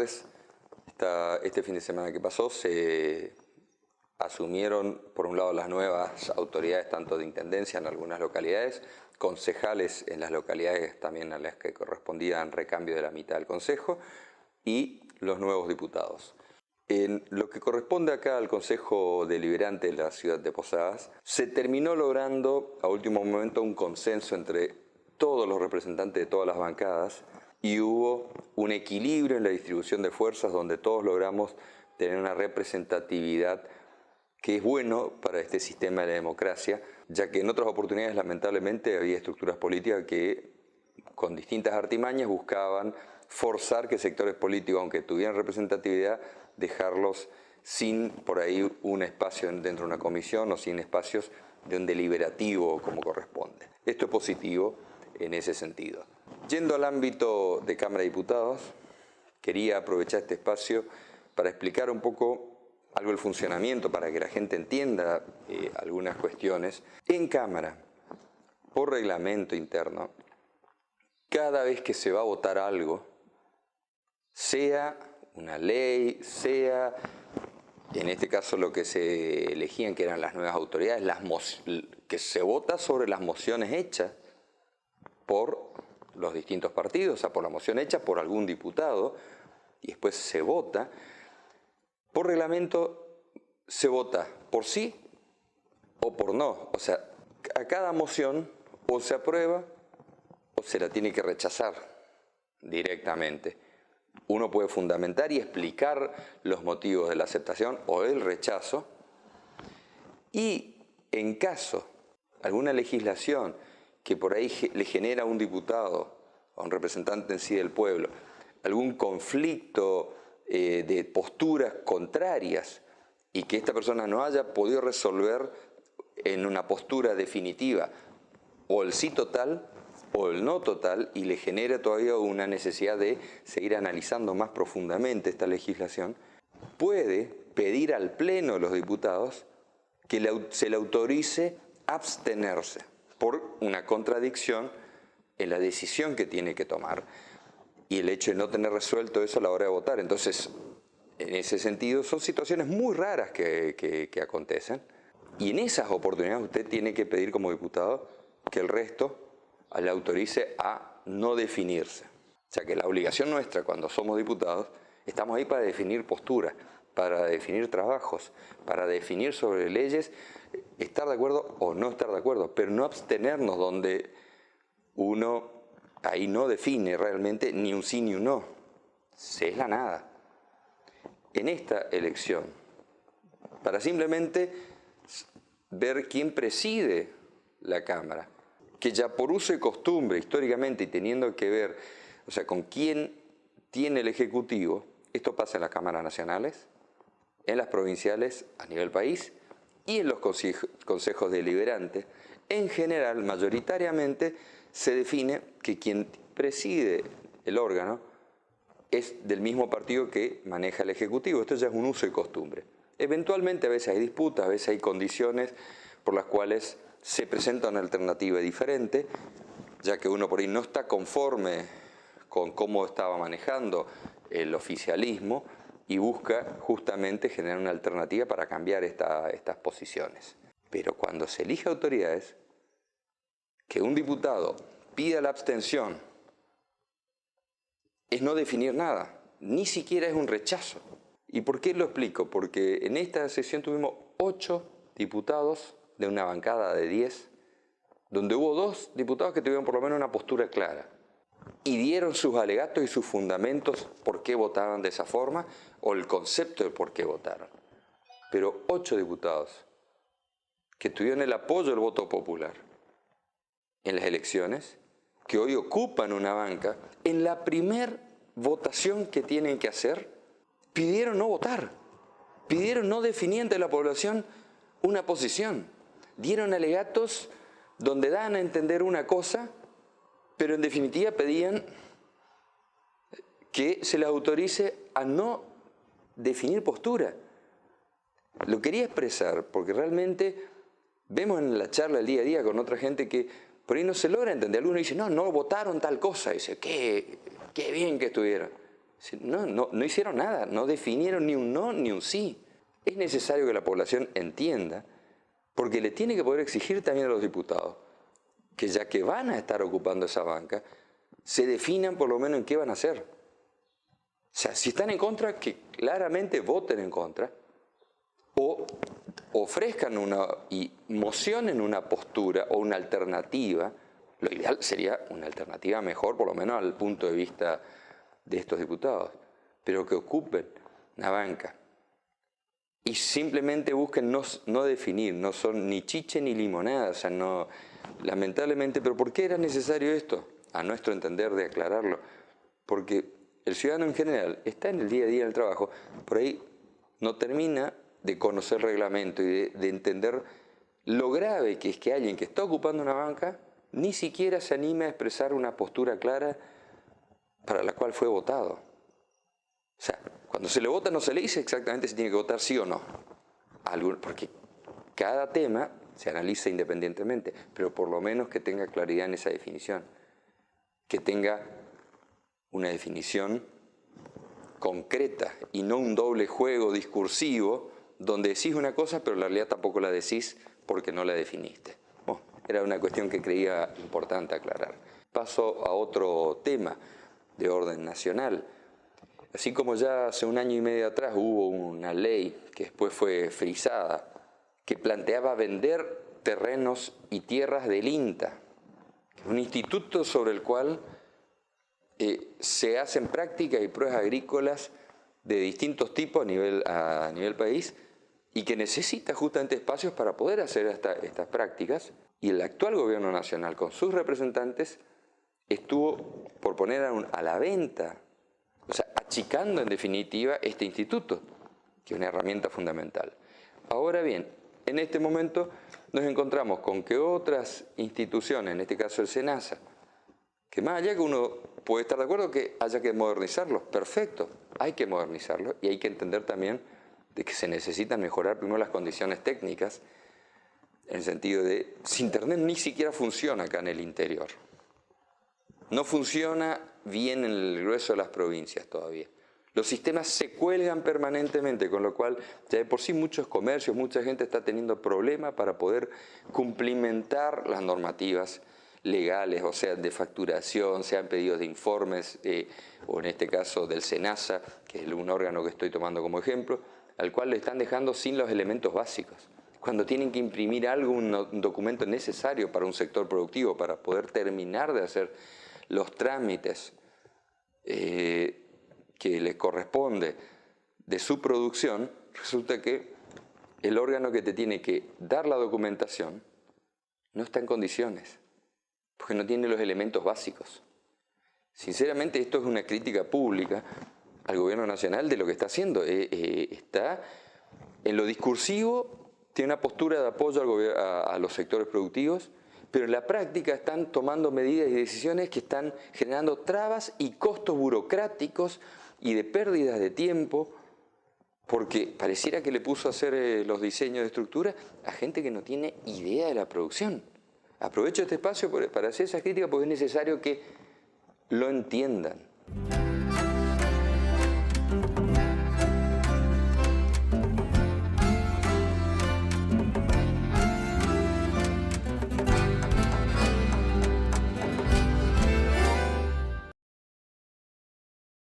tardes. Este fin de semana que pasó se asumieron, por un lado, las nuevas autoridades, tanto de intendencia en algunas localidades, concejales en las localidades también a las que correspondían recambio de la mitad del consejo, y los nuevos diputados. En lo que corresponde acá al Consejo Deliberante de la ciudad de Posadas, se terminó logrando a último momento un consenso entre todos los representantes de todas las bancadas y hubo un equilibrio en la distribución de fuerzas donde todos logramos tener una representatividad que es bueno para este sistema de la democracia, ya que en otras oportunidades lamentablemente había estructuras políticas que con distintas artimañas buscaban forzar que sectores políticos, aunque tuvieran representatividad, dejarlos sin por ahí un espacio dentro de una comisión o sin espacios de un deliberativo como corresponde. Esto es positivo en ese sentido. Yendo al ámbito de Cámara de Diputados, quería aprovechar este espacio para explicar un poco algo del funcionamiento para que la gente entienda algunas cuestiones. En Cámara, por reglamento interno, cada vez que se va a votar algo, sea una ley, sea en este caso lo que se elegían que eran las nuevas autoridades, que se vota sobre las mociones hechas por los distintos partidos, o sea, por la moción hecha por algún diputado, y después se vota. Por reglamento se vota por sí o por no. O sea, a cada moción o se aprueba o se la tiene que rechazar directamente. Uno puede fundamentar y explicar los motivos de la aceptación o del rechazo. Y en caso alguna legislación que por ahí le genera a un diputado, a un representante en sí del pueblo, algún conflicto de posturas contrarias y que esta persona no haya podido resolver en una postura definitiva o el sí total o el no total y le genera todavía una necesidad de seguir analizando más profundamente esta legislación, puede pedir al Pleno de los Diputados que se le autorice abstenerse por una contradicción en la decisión que tiene que tomar y el hecho de no tener resuelto eso a la hora de votar. Entonces, en ese sentido, son situaciones muy raras que acontecen y en esas oportunidades usted tiene que pedir como diputado que el resto le autorice a no definirse. O sea que la obligación nuestra cuando somos diputados, estamos ahí para definir posturas, para definir trabajos, para definir sobre leyes, estar de acuerdo o no estar de acuerdo, pero no abstenernos donde uno ahí no define realmente ni un sí ni un no, se es la nada. En esta elección, para simplemente ver quién preside la Cámara, que ya por uso y costumbre históricamente y teniendo que ver, o sea, con quién tiene el Ejecutivo, esto pasa en las cámaras nacionales, en las provinciales a nivel país y en los consejos deliberantes, en general, mayoritariamente, se define que quien preside el órgano es del mismo partido que maneja el Ejecutivo. Esto ya es un uso y costumbre. Eventualmente a veces hay disputas, a veces hay condiciones por las cuales se presenta una alternativa diferente, ya que uno por ahí no está conforme con cómo estaba manejando el oficialismo y busca justamente generar una alternativa para cambiar estas posiciones. Pero cuando se elige autoridades, que un diputado pida la abstención es no definir nada, ni siquiera es un rechazo. ¿Y por qué lo explico? Porque en esta sesión tuvimos 8 diputados de una bancada de 10, donde hubo 2 diputados que tuvieron por lo menos una postura clara y dieron sus alegatos y sus fundamentos por qué votaban de esa forma o el concepto de por qué votaron. Pero 8 diputados que tuvieron el apoyo del voto popular en las elecciones, que hoy ocupan una banca, en la primer votación que tienen que hacer, pidieron no votar, pidieron no definir ante la población una posición, dieron alegatos donde dan a entender una cosa, pero en definitiva pedían que se les autorice a no definir postura. Lo quería expresar porque realmente vemos en la charla del día a día con otra gente que por ahí no se logra entender. Algunos dicen, no votaron tal cosa. Dice, qué bien que estuvieron. No hicieron nada, no definieron ni un no ni un sí. Es necesario que la población entienda, porque le tiene que poder exigir también a los diputados, que ya que van a estar ocupando esa banca, se definan por lo menos en qué van a hacer. O sea, si están en contra, que claramente voten en contra, o ofrezcan y mocionen una postura o una alternativa. Lo ideal sería una alternativa mejor, por lo menos al punto de vista de estos diputados, pero que ocupen una banca y simplemente busquen no definir, no son ni chiche ni limonada, o sea, no, lamentablemente. ¿Pero por qué era necesario esto? A nuestro entender, de aclararlo, porque el ciudadano en general está en el día a día del trabajo, por ahí no termina de conocer el reglamento y de entender lo grave que es que alguien que está ocupando una banca ni siquiera se anime a expresar una postura clara para la cual fue votado. O sea, cuando se le vota no se le dice exactamente si tiene que votar sí o no, porque cada tema se analiza independientemente, pero por lo menos que tenga claridad en esa definición, que tenga una definición concreta y no un doble juego discursivo donde decís una cosa pero en realidad tampoco la decís porque no la definiste. Bueno, era una cuestión que creía importante aclarar. Paso a otro tema de orden nacional. Así como ya hace un año y medio atrás hubo una ley que después fue frisada, que planteaba vender terrenos y tierras del INTA, un instituto sobre el cual se hacen prácticas y pruebas agrícolas de distintos tipos a nivel país y que necesita justamente espacios para poder hacer estas prácticas. Y el actual gobierno nacional con sus representantes estuvo por poner a la venta, o sea, achicando en definitiva este instituto, que es una herramienta fundamental. Ahora bien, en este momento nos encontramos con que otras instituciones, en este caso el SENASA, que más allá que uno puede estar de acuerdo que haya que modernizarlo, perfecto, hay que modernizarlo y hay que entender también de que se necesitan mejorar primero las condiciones técnicas, en el sentido de, si Internet ni siquiera funciona acá en el interior, no funciona bien en el grueso de las provincias todavía. Los sistemas se cuelgan permanentemente, con lo cual ya de por sí muchos comercios, mucha gente está teniendo problemas para poder cumplimentar las normativas legales, o sea, de facturación, sean pedidos de informes, o en este caso del SENASA, que es un órgano que estoy tomando como ejemplo, al cual le están dejando sin los elementos básicos. Cuando tienen que imprimir algo, un documento necesario para un sector productivo, para poder terminar de hacer los trámites que les corresponde de su producción, resulta que el órgano que te tiene que dar la documentación no está en condiciones, porque no tiene los elementos básicos. Sinceramente, esto es una crítica pública al gobierno nacional de lo que está haciendo. Está en lo discursivo, tiene una postura de apoyo a los sectores productivos, pero en la práctica están tomando medidas y decisiones que están generando trabas y costos burocráticos y de pérdidas de tiempo, porque pareciera que le puso a hacer los diseños de estructura a gente que no tiene idea de la producción. Aprovecho este espacio para hacer esa crítica porque es necesario que lo entiendan.